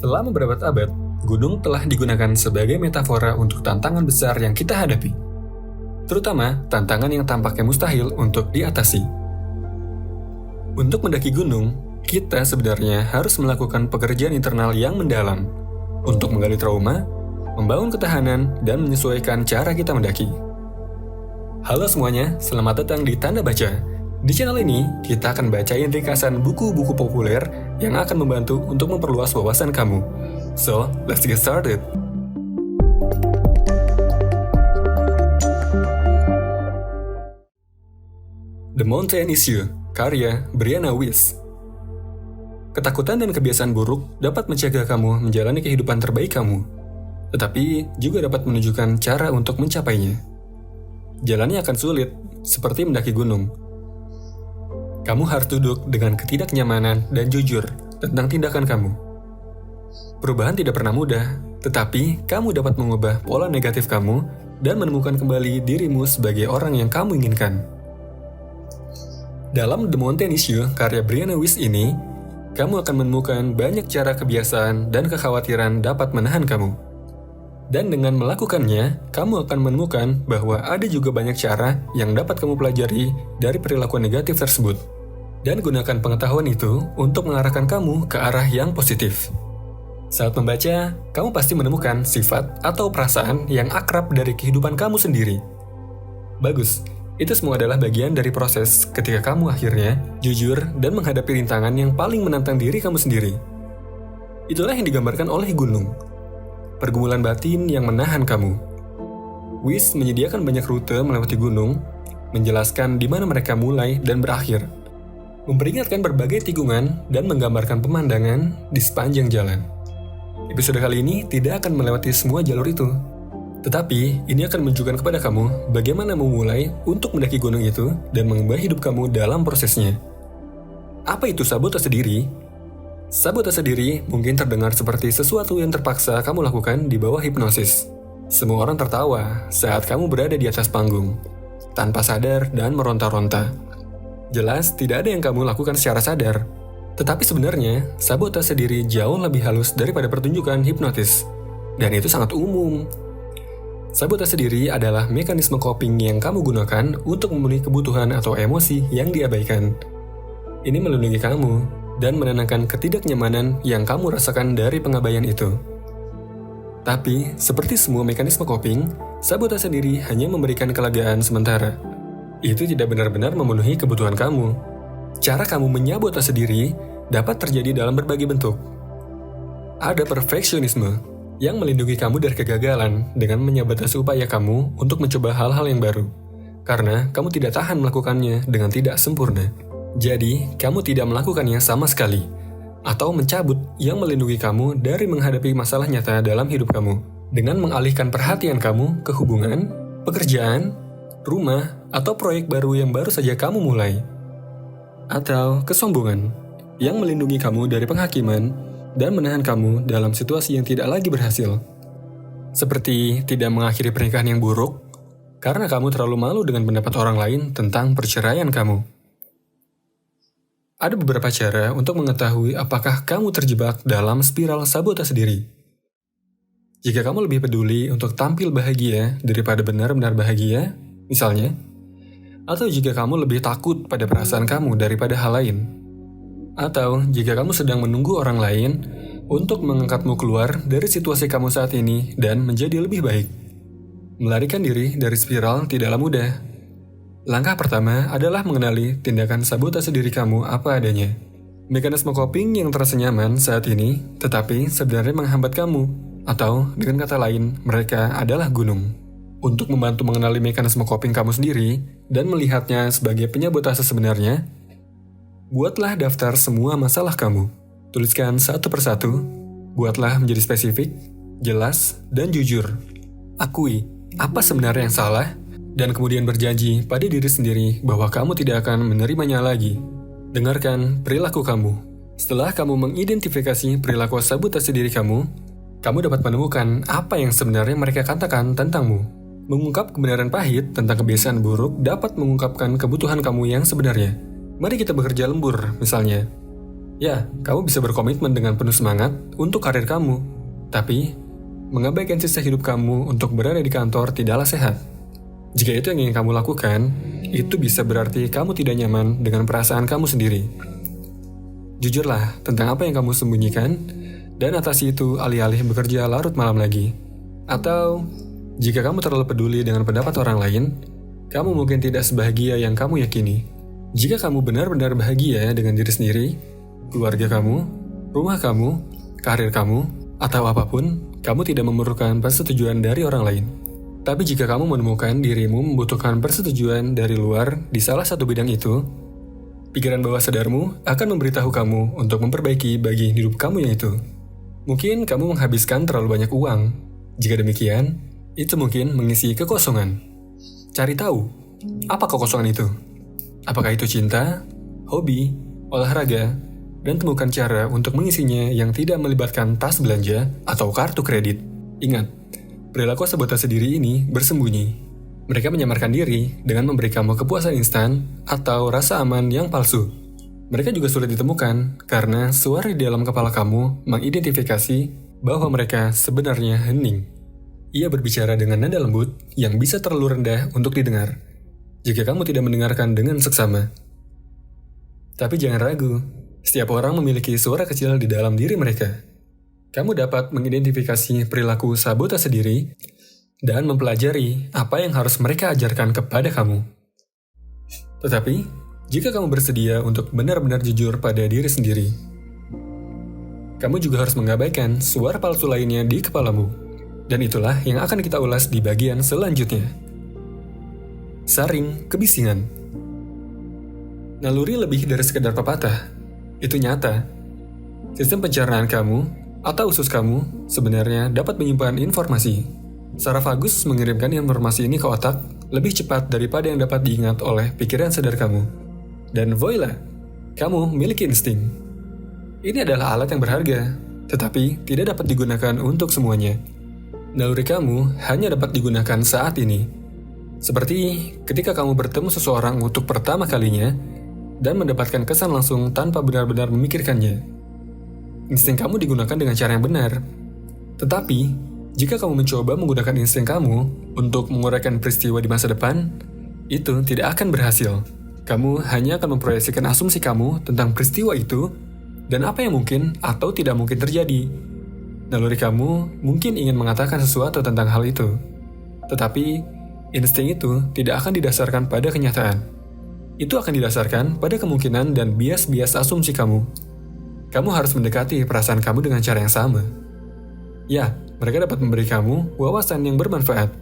Selama beberapa abad, gunung telah digunakan sebagai metafora untuk tantangan besar yang kita hadapi. Terutama tantangan yang tampaknya mustahil untuk diatasi. Untuk mendaki gunung, kita sebenarnya harus melakukan pekerjaan internal yang mendalam untuk menggali trauma, membangun ketahanan, dan menyesuaikan cara kita mendaki. Halo semuanya, selamat datang di Tanda Baca. Di channel ini, kita akan bacain ringkasan buku-buku populer yang akan membantu untuk memperluas wawasan kamu. So, let's get started! The Mountain Issue, karya Brianna Wiest. Ketakutan dan kebiasaan buruk dapat mencegah kamu menjalani kehidupan terbaik kamu, tetapi juga dapat menunjukkan cara untuk mencapainya. Jalannya akan sulit, seperti mendaki gunung. Kamu harus duduk dengan ketidaknyamanan dan jujur tentang tindakan kamu. Perubahan tidak pernah mudah, tetapi kamu dapat mengubah pola negatif kamu dan menemukan kembali dirimu sebagai orang yang kamu inginkan. Dalam The Mountain Issue, karya Brianna Wiest ini, kamu akan menemukan banyak cara kebiasaan dan kekhawatiran dapat menahan kamu. Dan dengan melakukannya, kamu akan menemukan bahwa ada juga banyak cara yang dapat kamu pelajari dari perilaku negatif tersebut. Dan gunakan pengetahuan itu untuk mengarahkan kamu ke arah yang positif. Saat membaca, kamu pasti menemukan sifat atau perasaan yang akrab dari kehidupan kamu sendiri. Bagus, itu semua adalah bagian dari proses ketika kamu akhirnya jujur dan menghadapi rintangan yang paling menantang diri kamu sendiri. Itulah yang digambarkan oleh gunung. Pergumulan batin yang menahan kamu. Wiest menyediakan banyak rute melewati gunung, menjelaskan di mana mereka mulai dan berakhir, memperingatkan berbagai tikungan dan menggambarkan pemandangan di sepanjang jalan. Episode kali ini tidak akan melewati semua jalur itu, tetapi ini akan menunjukkan kepada kamu bagaimana memulai untuk mendaki gunung itu dan mengubah hidup kamu dalam prosesnya. Apa itu sabotase diri? Sabotase diri mungkin terdengar seperti sesuatu yang terpaksa kamu lakukan di bawah hipnosis. Semua orang tertawa saat kamu berada di atas panggung, tanpa sadar dan meronta-ronta. Jelas tidak ada yang kamu lakukan secara sadar. Tetapi sebenarnya, sabotase diri jauh lebih halus daripada pertunjukan hipnotis. Dan itu sangat umum. Sabotase diri adalah mekanisme coping yang kamu gunakan untuk memenuhi kebutuhan atau emosi yang diabaikan. Ini melindungi kamu dan menenangkan ketidaknyamanan yang kamu rasakan dari pengabaian itu. Tapi, seperti semua mekanisme coping, sabotase diri hanya memberikan kelegaan sementara. Itu tidak benar-benar memenuhi kebutuhan kamu. Cara kamu menyabotase diri dapat terjadi dalam berbagai bentuk. Ada perfeksionisme yang melindungi kamu dari kegagalan dengan menyabotase upaya kamu untuk mencoba hal-hal yang baru, karena kamu tidak tahan melakukannya dengan tidak sempurna. Jadi, kamu tidak melakukannya sama sekali, atau mencabut yang melindungi kamu dari menghadapi masalah nyata dalam hidup kamu, dengan mengalihkan perhatian kamu ke hubungan, pekerjaan, rumah, atau proyek baru yang baru saja kamu mulai. Atau kesombongan, yang melindungi kamu dari penghakiman dan menahan kamu dalam situasi yang tidak lagi berhasil. Seperti tidak mengakhiri pernikahan yang buruk, karena kamu terlalu malu dengan pendapat orang lain tentang perceraian kamu. Ada beberapa cara untuk mengetahui apakah kamu terjebak dalam spiral sabotase diri. Jika kamu lebih peduli untuk tampil bahagia daripada benar-benar bahagia, misalnya, atau jika kamu lebih takut pada perasaan kamu daripada hal lain, atau jika kamu sedang menunggu orang lain untuk mengangkatmu keluar dari situasi kamu saat ini dan menjadi lebih baik. Melarikan diri dari spiral tidaklah mudah. Langkah pertama adalah mengenali tindakan sabotase diri kamu apa adanya. Mekanisme coping yang terasa nyaman saat ini, tetapi sebenarnya menghambat kamu, atau dengan kata lain, mereka adalah gunung. Untuk membantu mengenali mekanisme coping kamu sendiri dan melihatnya sebagai penyabotase sebenarnya, buatlah daftar semua masalah kamu. Tuliskan satu persatu, buatlah menjadi spesifik, jelas, dan jujur. Akui apa sebenarnya yang salah, dan kemudian berjanji pada diri sendiri bahwa kamu tidak akan menerimanya lagi. Dengarkan perilaku kamu. Setelah kamu mengidentifikasi perilaku sabotase diri kamu dapat menemukan apa yang sebenarnya mereka katakan tentangmu. Mengungkap kebenaran pahit tentang kebiasaan buruk dapat mengungkapkan kebutuhan kamu yang sebenarnya. Mari kita bekerja lembur, misalnya. Ya, kamu bisa berkomitmen dengan penuh semangat untuk karir kamu, tapi mengabaikan sisa hidup kamu untuk berada di kantor tidaklah sehat. Jika itu yang ingin kamu lakukan, itu bisa berarti kamu tidak nyaman dengan perasaan kamu sendiri. Jujurlah tentang apa yang kamu sembunyikan, dan atasi itu alih-alih bekerja larut malam lagi. Atau, jika kamu terlalu peduli dengan pendapat orang lain, kamu mungkin tidak sebahagia yang kamu yakini. Jika kamu benar-benar bahagia dengan diri sendiri, keluarga kamu, rumah kamu, karir kamu, atau apapun, kamu tidak memerlukan persetujuan dari orang lain. Tapi jika kamu menemukan dirimu membutuhkan persetujuan dari luar di salah satu bidang itu, pikiran bawah sadarmu akan memberitahu kamu untuk memperbaiki bagian hidup kamu yang itu. Mungkin kamu menghabiskan terlalu banyak uang. Jika demikian, itu mungkin mengisi kekosongan. Cari tahu, apa kekosongan itu? Apakah itu cinta, hobi, olahraga, dan temukan cara untuk mengisinya yang tidak melibatkan tas belanja atau kartu kredit. Ingat, perilaku sabotase diri ini bersembunyi. Mereka menyamarkan diri dengan memberi kamu kepuasan instan atau rasa aman yang palsu. Mereka juga sulit ditemukan karena suara di dalam kepala kamu mengidentifikasi bahwa mereka sebenarnya hening. Ia berbicara dengan nada lembut yang bisa terlalu rendah untuk didengar jika kamu tidak mendengarkan dengan seksama. Tapi jangan ragu, setiap orang memiliki suara kecil di dalam diri mereka. Kamu dapat mengidentifikasi perilaku sabotase diri dan mempelajari apa yang harus mereka ajarkan kepada kamu. Tetapi, jika kamu bersedia untuk benar-benar jujur pada diri sendiri, kamu juga harus mengabaikan suara palsu lainnya di kepalamu. Dan itulah yang akan kita ulas di bagian selanjutnya. Saring kebisingan. Naluri lebih dari sekedar pepatah. Itu nyata. Sistem pencernaan kamu atau usus kamu sebenarnya dapat menyimpan informasi. Saraf mengirimkan informasi ini ke otak lebih cepat daripada yang dapat diingat oleh pikiran sadar kamu. Dan voila, kamu memiliki insting. Ini adalah alat yang berharga, tetapi tidak dapat digunakan untuk semuanya. Naluri kamu hanya dapat digunakan saat ini. Seperti ketika kamu bertemu seseorang untuk pertama kalinya, dan mendapatkan kesan langsung tanpa benar-benar memikirkannya. Insting kamu digunakan dengan cara yang benar. Tetapi, jika kamu mencoba menggunakan insting kamu untuk menguraikan peristiwa di masa depan, itu tidak akan berhasil. Kamu hanya akan memproyeksikan asumsi kamu tentang peristiwa itu dan apa yang mungkin atau tidak mungkin terjadi. Naluri kamu mungkin ingin mengatakan sesuatu tentang hal itu. Tetapi, insting itu tidak akan didasarkan pada kenyataan. Itu akan didasarkan pada kemungkinan dan bias-bias asumsi kamu. Kamu harus mendekati perasaan kamu dengan cara yang sama. Ya, mereka dapat memberi kamu wawasan yang bermanfaat.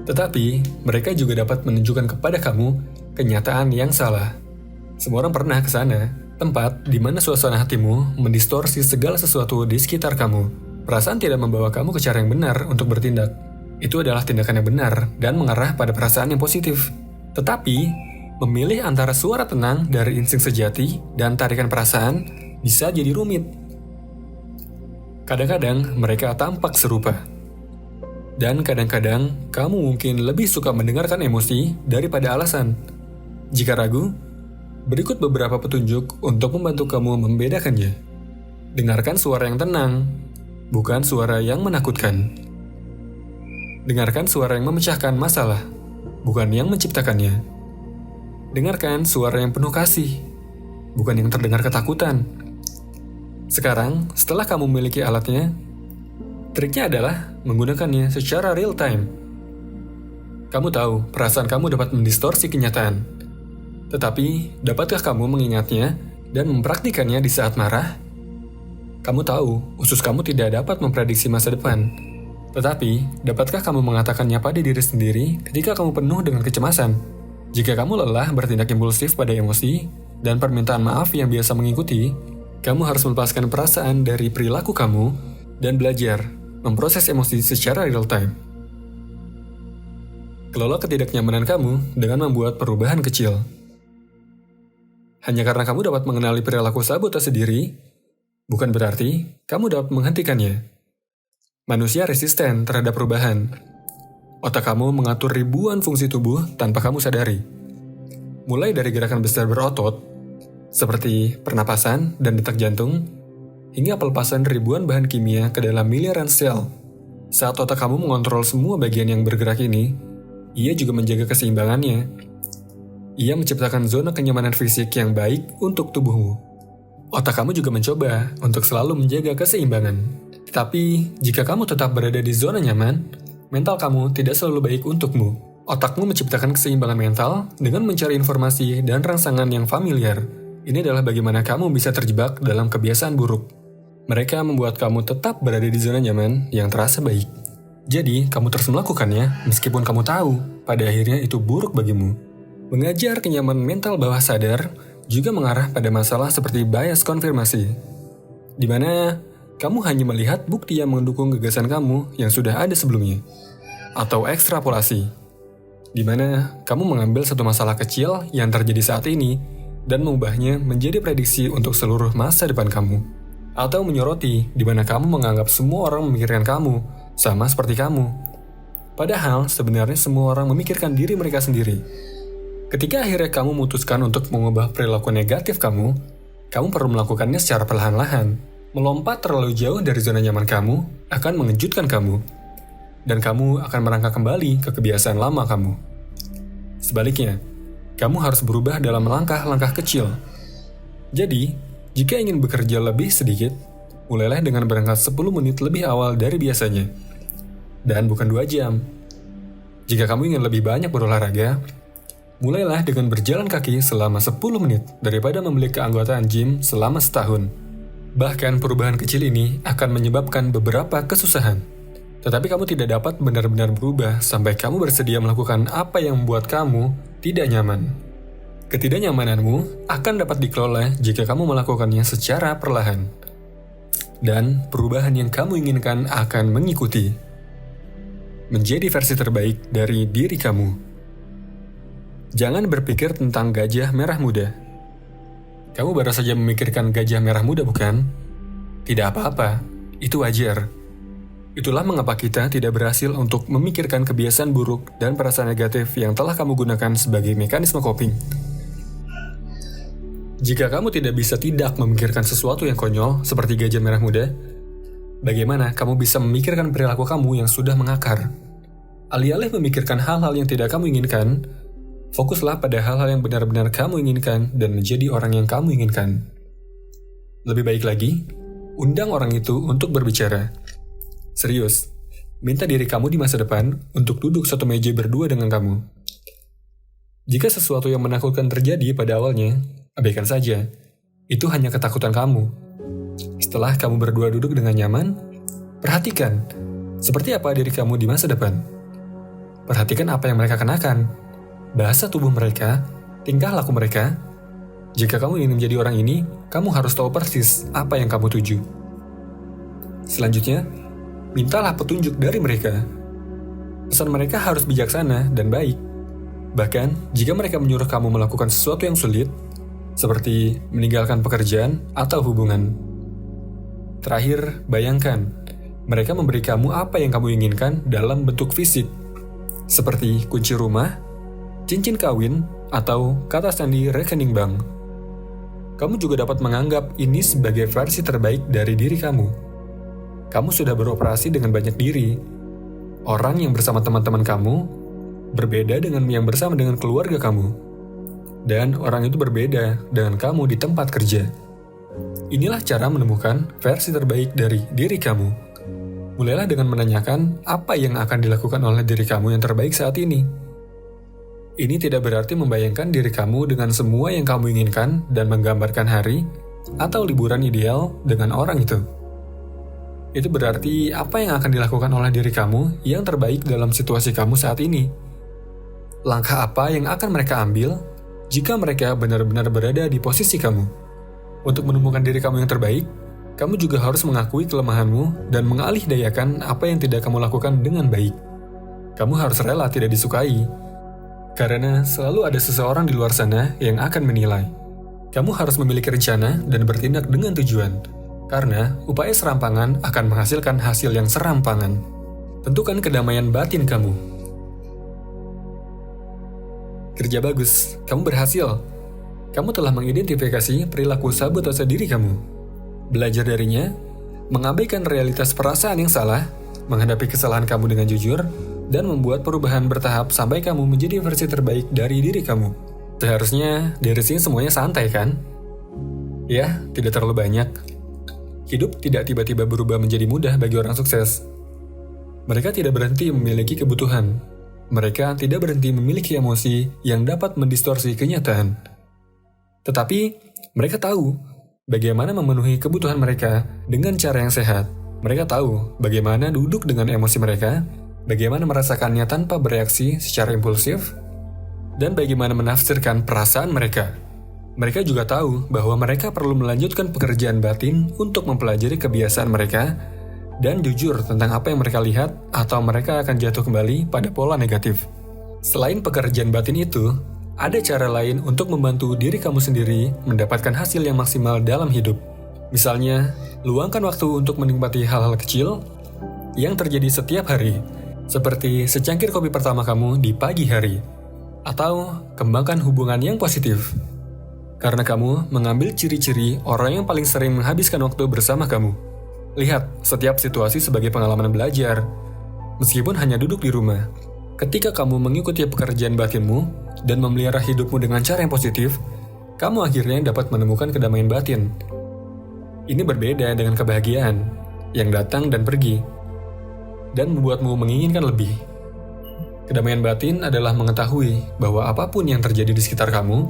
Tetapi, mereka juga dapat menunjukkan kepada kamu kenyataan yang salah. Semua orang pernah ke sana, tempat di mana suasana hatimu mendistorsi segala sesuatu di sekitar kamu. Perasaan tidak membawa kamu ke cara yang benar untuk bertindak. Itu adalah tindakan yang benar dan mengarah pada perasaan yang positif. Tetapi, memilih antara suara tenang dari insting sejati dan tarikan perasaan bisa jadi rumit. Kadang-kadang mereka tampak serupa. Dan kadang-kadang kamu mungkin lebih suka mendengarkan emosi daripada alasan. Jika ragu, berikut beberapa petunjuk untuk membantu kamu membedakannya. Dengarkan suara yang tenang, bukan suara yang menakutkan. Dengarkan suara yang memecahkan masalah, bukan yang menciptakannya. Dengarkan suara yang penuh kasih, bukan yang terdengar ketakutan. Sekarang, setelah kamu memiliki alatnya, triknya adalah menggunakannya secara real time. Kamu tahu, perasaan kamu dapat mendistorsi kenyataan. Tetapi, dapatkah kamu mengingatnya dan mempraktikannya di saat marah? Kamu tahu, usus kamu tidak dapat memprediksi masa depan. Tetapi, dapatkah kamu mengatakannya pada diri sendiri ketika kamu penuh dengan kecemasan? Jika kamu lelah bertindak impulsif pada emosi dan permintaan maaf yang biasa mengikuti, kamu harus melepaskan perasaan dari perilaku kamu dan belajar memproses emosi secara real time. Kelola ketidaknyamanan kamu dengan membuat perubahan kecil. Hanya karena kamu dapat mengenali perilaku sabotase diri, bukan berarti kamu dapat menghentikannya. Manusia resisten terhadap perubahan. Otak kamu mengatur ribuan fungsi tubuh tanpa kamu sadari. Mulai dari gerakan besar berotot, seperti pernapasan dan detak jantung, hingga pelepasan ribuan bahan kimia ke dalam miliaran sel. Saat otak kamu mengontrol semua bagian yang bergerak ini, ia juga menjaga keseimbangannya. Ia menciptakan zona kenyamanan fisik yang baik untuk tubuhmu. Otak kamu juga mencoba untuk selalu menjaga keseimbangan. Tetapi, jika kamu tetap berada di zona nyaman, mental kamu tidak selalu baik untukmu. Otakmu menciptakan keseimbangan mental dengan mencari informasi dan rangsangan yang familiar. Ini adalah bagaimana kamu bisa terjebak dalam kebiasaan buruk. Mereka membuat kamu tetap berada di zona nyaman yang terasa baik. Jadi, kamu terus melakukannya meskipun kamu tahu pada akhirnya itu buruk bagimu. Mengajar kenyamanan mental bawah sadar juga mengarah pada masalah seperti bias konfirmasi, di mana kamu hanya melihat bukti yang mendukung gagasan kamu yang sudah ada sebelumnya, atau ekstrapolasi, di mana kamu mengambil satu masalah kecil yang terjadi saat ini dan mengubahnya menjadi prediksi untuk seluruh masa depan kamu. Atau menyoroti, di mana kamu menganggap semua orang memikirkan kamu, sama seperti kamu. Padahal, sebenarnya semua orang memikirkan diri mereka sendiri. Ketika akhirnya kamu memutuskan untuk mengubah perilaku negatif kamu perlu melakukannya secara perlahan-lahan. Melompat terlalu jauh dari zona nyaman kamu akan mengejutkan kamu, dan kamu akan merangkak kembali ke kebiasaan lama kamu. Sebaliknya, kamu harus berubah dalam langkah-langkah kecil. Jadi, jika ingin bekerja lebih sedikit, mulailah dengan berangkat 10 menit lebih awal dari biasanya. Dan bukan 2 jam. Jika kamu ingin lebih banyak berolahraga, mulailah dengan berjalan kaki selama 10 menit daripada membeli keanggotaan gym selama setahun. Bahkan perubahan kecil ini akan menyebabkan beberapa kesusahan. Tetapi kamu tidak dapat benar-benar berubah sampai kamu bersedia melakukan apa yang membuat kamu tidak nyaman. Ketidaknyamananmu akan dapat dikelola jika kamu melakukannya secara perlahan. Dan perubahan yang kamu inginkan akan mengikuti. Menjadi versi terbaik dari diri kamu. Jangan berpikir tentang gajah merah muda. Kamu baru saja memikirkan gajah merah muda, bukan? Tidak apa-apa, itu wajar. Itulah mengapa kita tidak berhasil untuk memikirkan kebiasaan buruk dan perasaan negatif yang telah kamu gunakan sebagai mekanisme coping. Jika kamu tidak bisa tidak memikirkan sesuatu yang konyol seperti gajah merah muda, bagaimana kamu bisa memikirkan perilaku kamu yang sudah mengakar? Alih-alih memikirkan hal-hal yang tidak kamu inginkan, fokuslah pada hal-hal yang benar-benar kamu inginkan dan menjadi orang yang kamu inginkan. Lebih baik lagi, undang orang itu untuk berbicara. Serius, minta diri kamu di masa depan untuk duduk satu meja berdua dengan kamu. Jika sesuatu yang menakutkan terjadi pada awalnya, abaikan saja. Itu hanya ketakutan kamu. Setelah kamu berdua duduk dengan nyaman, perhatikan seperti apa diri kamu di masa depan. Perhatikan apa yang mereka kenakan, bahasa tubuh mereka, tingkah laku mereka. Jika kamu ingin menjadi orang ini, kamu harus tahu persis apa yang kamu tuju. Selanjutnya, mintalah petunjuk dari mereka. Pesan mereka harus bijaksana dan baik. Bahkan, jika mereka menyuruh kamu melakukan sesuatu yang sulit, seperti meninggalkan pekerjaan atau hubungan. Terakhir, bayangkan, mereka memberi kamu apa yang kamu inginkan dalam bentuk fisik, seperti kunci rumah, cincin kawin, atau kata sandi rekening bank. Kamu juga dapat menganggap ini sebagai versi terbaik dari diri kamu. Kamu sudah beroperasi dengan banyak diri. Orang yang bersama teman-teman kamu berbeda dengan yang bersama dengan keluarga kamu. Dan orang itu berbeda dengan kamu di tempat kerja. Inilah cara menemukan versi terbaik dari diri kamu. Mulailah dengan menanyakan apa yang akan dilakukan oleh diri kamu yang terbaik saat ini. Ini tidak berarti membayangkan diri kamu dengan semua yang kamu inginkan dan menggambarkan hari atau liburan ideal dengan orang itu. Itu berarti apa yang akan dilakukan oleh diri kamu yang terbaik dalam situasi kamu saat ini. Langkah apa yang akan mereka ambil jika mereka benar-benar berada di posisi kamu. Untuk menemukan diri kamu yang terbaik, kamu juga harus mengakui kelemahanmu dan mengalihdayakan apa yang tidak kamu lakukan dengan baik. Kamu harus rela tidak disukai, karena selalu ada seseorang di luar sana yang akan menilai. Kamu harus memiliki rencana dan bertindak dengan tujuan, karena upaya serampangan akan menghasilkan hasil yang serampangan. Tentukan kedamaian batin kamu. Kerja bagus, kamu berhasil. kamu telah mengidentifikasi perilaku sabotase diri kamu. Belajar darinya, mengabaikan realitas perasaan yang salah, menghadapi kesalahan kamu dengan jujur, dan membuat perubahan bertahap sampai kamu menjadi versi terbaik dari diri kamu. Seharusnya dari sini semuanya santai kan? Ya, tidak terlalu banyak. Hidup tidak tiba-tiba berubah menjadi mudah bagi orang sukses. Mereka tidak berhenti memiliki kebutuhan. Mereka tidak berhenti memiliki emosi yang dapat mendistorsi kenyataan. Tetapi, mereka tahu bagaimana memenuhi kebutuhan mereka dengan cara yang sehat. Mereka tahu bagaimana duduk dengan emosi mereka, bagaimana merasakannya tanpa bereaksi secara impulsif, dan bagaimana menafsirkan perasaan mereka. Mereka juga tahu bahwa mereka perlu melanjutkan pekerjaan batin untuk mempelajari kebiasaan mereka dan jujur tentang apa yang mereka lihat atau mereka akan jatuh kembali pada pola negatif. Selain pekerjaan batin itu, ada cara lain untuk membantu diri kamu sendiri mendapatkan hasil yang maksimal dalam hidup. Misalnya, luangkan waktu untuk menikmati hal-hal kecil yang terjadi setiap hari, seperti secangkir kopi pertama kamu di pagi hari, atau kembangkan hubungan yang positif. Karena kamu mengambil ciri-ciri orang yang paling sering menghabiskan waktu bersama kamu. Lihat setiap situasi sebagai pengalaman belajar, meskipun hanya duduk di rumah. Ketika kamu mengikuti pekerjaan batinmu dan memelihara hidupmu dengan cara yang positif, kamu akhirnya dapat menemukan kedamaian batin. Ini berbeda dengan kebahagiaan yang datang dan pergi, dan membuatmu menginginkan lebih. Kedamaian batin adalah mengetahui bahwa apapun yang terjadi di sekitar kamu,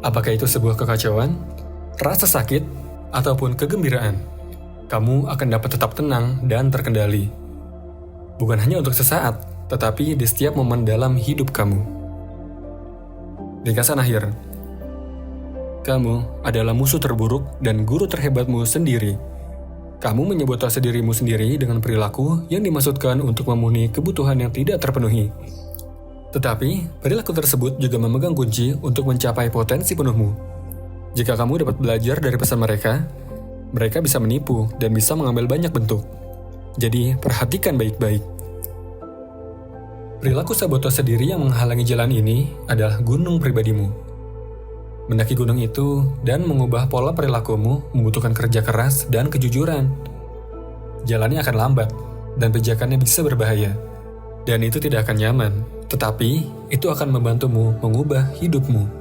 apakah itu sebuah kekacauan, rasa sakit, ataupun kegembiraan, kamu akan dapat tetap tenang dan terkendali. Bukan hanya untuk sesaat, tetapi di setiap momen dalam hidup kamu. Ringkasan akhir, kamu adalah musuh terburuk dan guru terhebatmu sendiri. Kamu menyabotase dirimu sendiri dengan perilaku yang dimaksudkan untuk memenuhi kebutuhan yang tidak terpenuhi. Tetapi, perilaku tersebut juga memegang kunci untuk mencapai potensi penuhmu. Jika kamu dapat belajar dari pesan mereka, mereka bisa menipu dan bisa mengambil banyak bentuk. Jadi, perhatikan baik-baik. Perilaku sabotase diri yang menghalangi jalan ini adalah gunung pribadimu. Mendaki gunung itu dan mengubah pola perilakumu membutuhkan kerja keras dan kejujuran. Jalannya akan lambat, dan pijakannya bisa berbahaya. Dan itu tidak akan nyaman, tetapi itu akan membantumu mengubah hidupmu.